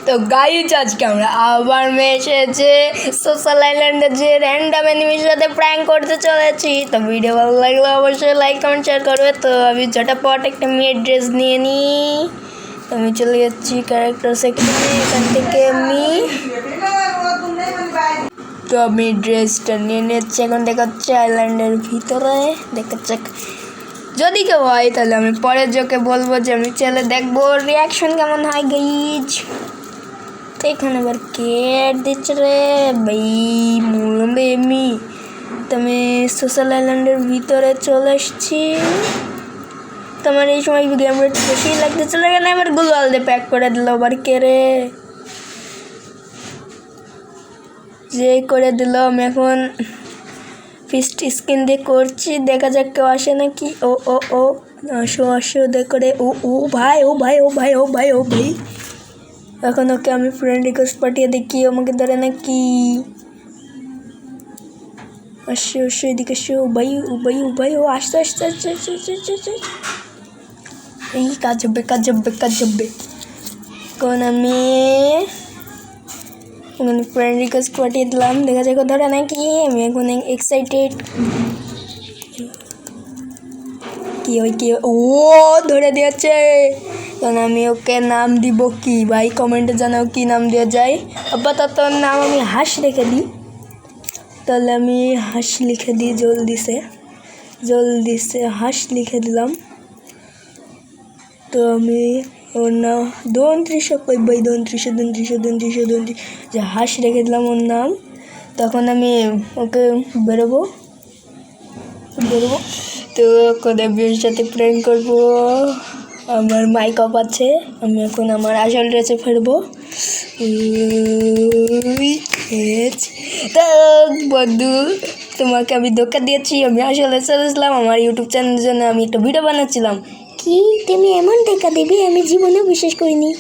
তো গাইজ আজকে আমরা আবার এসেছে সোশ্যাল আইল্যান্ডে যে র্যান্ডম এনিমির সাথে প্র্যাঙ্ক করতে চলেছি। তো ভিডিও ভালো লাগলে অবশ্যই লাইক কমেন্ট শেয়ার করবে। তো আমি ঝটাপট একটা মেয়ের ড্রেস নিয়ে নিই। তো আমি চলে যাচ্ছি ক্যারেক্টার সেকশনে, এখান থেকে আমি ড্রেসটা নিয়ে নিচ্ছি। এখন দেখাচ্ছে আইল্যান্ডের ভিতরে, দেখাচ্ছে যদি কেউ হয় তাহলে আমি পরে যোকে বলবো যে আমি চলে দেখবো রিয়াকশন কেমন হয় গাইজ। তো এখানে আবার কেট দিচ্ছে রে ভাই, মুলবে এমনি। তো আমি সোশ্যাল আইল্যান্ডের ভিতরে চলে এসেছি। তোমার এই সময় গেম রেট বেশি লাগতে চলে গেলে আমার গুলাল দিয়ে প্যাক করে দিল আবার কে রে, যে করে দিল। আমি এখন ফিস্ট স্কিন দিয়ে করছি, দেখা যাক কেউ আসে নাকি। ও ও ও আসো আসো করে। ও ও ভাই ও ভাই ও ভাই ও ভাই ও ভাই। এখন ওকে আমি ফ্রেন্ড রিকোয়েস্ট পাঠিয়ে দেখি আমাকে ধরে নাকি। আসো আসো এদিকে আসো। ও ভাই ও ভাই ও ভাই ও আসতে আসতে আসতে আসতে আসতে আসতে। এই কাজ হবে কাজ হবে কাজ হবে। এখন আমি ফ্রেন্ড রিকোয়েস্ট পাঠিয়ে দিলাম, দেখা যাক ধরে নাকি। আমি এখন এক্সাইটেড। কি হয় কি ও ধরে দিয়েছে। তখন আমি ওকে নাম দিব কি ভাই, কমেন্টে জানাও কি নাম দেওয়া যায়। আপাতত নাম আমি হাঁস রেখে দিই। তাহলে আমি হাঁস লিখে দিই, জলদিসে হাঁস লিখে দিলাম। তো আমি ওর নাম 32 ভাই 32 যে হাঁস রেখে দিলাম ওর নাম। তখন আমি ওকে বেরোবো। তো কোথায় বিয়ের সাথে প্ল্যান করবো। আমার মাইক অফ আছে, আমি এখন আমার আসল ড্রেসে ফেরবো। তো বন্ধু, তোমাকে আমি ধোকা দিয়েছি। আমি আসলে চলেছিলাম আমার ইউটিউব চ্যানেলের জন্য, আমি একটা ভিডিও বানাচ্ছিলাম। কি তুমি এমন ধোকা দেবে আমি জীবনেও বিশ্বাস করিনি।